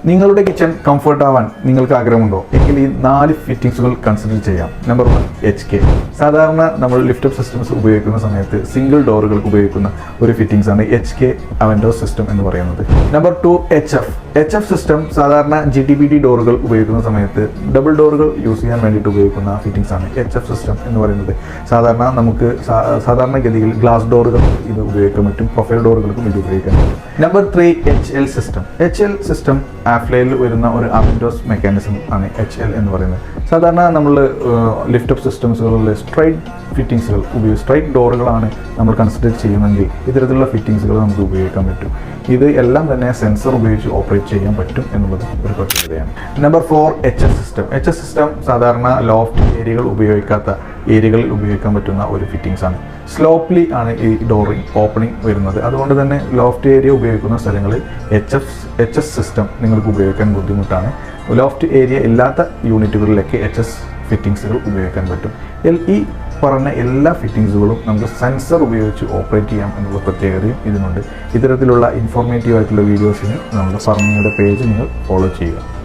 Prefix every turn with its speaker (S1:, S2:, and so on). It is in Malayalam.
S1: നിങ്ങളുടെ കിച്ചൺ കംഫർട്ട് ആവാൻ നിങ്ങൾക്ക് ആഗ്രഹമുണ്ടോ എങ്കിൽ ഈ 4 ഫിറ്റിംഗ്സുകൾ കൺസിഡർ ചെയ്യാം. Number 1 HK. സാധാരണ നമ്മൾ ലിഫ്റ്റ് അപ്പ് സിസ്റ്റംസ് ഉപയോഗിക്കുന്ന സമയത്ത് സിംഗിൾ ഡോറുകൾക്ക് ഉപയോഗിക്കുന്ന ഒരു ഫിറ്റിംഗ്സ് ആണ് HK അവൻഡോ സിസ്റ്റം എന്ന് പറയുന്നത്. നമ്പർ 2 HF സിസ്റ്റം സാധാരണ GTBT ഡോറുകൾ ഉപയോഗിക്കുന്ന സമയത്ത് ഡബിൾ ഡോറുകൾ യൂസ് ചെയ്യാൻ വേണ്ടിയിട്ട് ഉപയോഗിക്കുന്ന ഫിറ്റിംഗ്സ് ആണ് HF സിസ്റ്റം എന്ന് പറയുന്നത്. സാധാരണ നമുക്ക് സാധാരണഗതിയിൽ ഗ്ലാസ് ഡോറുകൾ ഇത് ഉപയോഗിക്കാൻ പറ്റും, പ്രൊഫൈൽ ഡോറുകൾക്കും ഇത് ഉപയോഗിക്കാൻ പറ്റും. നമ്പർ 3 HL സിസ്റ്റം ആഫ്ലയിൽ വരുന്ന ഒരു അവൻഡോസ് മെക്കാനിസം ആണ് HL എന്ന് പറയുന്നത്. സാധാരണ നമ്മൾ ലിഫ്റ്റ് അപ്പ് സിസ്റ്റംസുകളിൽ സ്ട്രൈറ്റ് ഡോറുകളാണ് നമ്മൾ കൺസിഡർ ചെയ്യുന്നതെങ്കിൽ ഇത്തരത്തിലുള്ള ഫിറ്റിംഗ്സുകൾ നമുക്ക് ഉപയോഗിക്കാൻ പറ്റും. ഇത് എല്ലാം തന്നെ സെൻസർ ഉപയോഗിച്ച് ഓപ്പറേറ്റ് ചെയ്യാൻ പറ്റും എന്നുള്ളത് ഒരു പ്രത്യേകതയാണ്. നമ്പർ 4 HS സിസ്റ്റം സാധാരണ ലോഫ്റ്റ് ഏരിയകൾ ഉപയോഗിക്കാത്ത ഏരിയകളിൽ ഉപയോഗിക്കാൻ പറ്റുന്ന ഒരു ഫിറ്റിംഗ്സ് ആണ്. സ്ലോപ്ലി ആണ് ഈ ഡോറിങ് ഓപ്പണിംഗ് വരുന്നത്. അതുകൊണ്ട് തന്നെ ലോഫ്റ്റ് ഏരിയ ഉപയോഗിക്കുന്ന സ്ഥലങ്ങളിൽ HS സിസ്റ്റം നിങ്ങൾക്ക് ഉപയോഗിക്കാൻ ബുദ്ധിമുട്ടാണ്. ലോഫ്റ്റ് ഏരിയ ഇല്ലാത്ത യൂണിറ്റുകളിലേക്ക് HS ഫിറ്റിംഗ്സുകൾ ഉപയോഗിക്കാൻ പറ്റും. ഈ പറഞ്ഞ എല്ലാ ഫിറ്റിംഗ്സുകളും നമുക്ക് സെൻസർ ഉപയോഗിച്ച് ഓപ്പറേറ്റ് ചെയ്യാം എന്നുള്ള പ്രത്യേകതയും ഇതിനുണ്ട്. ഇത്തരത്തിലുള്ള ഇൻഫോർമേറ്റീവ് ആയിട്ടുള്ള വീഡിയോസിന് നമ്മുടെ ഫർമിയുടെ പേജ് നിങ്ങൾ ഫോളോ ചെയ്യുക.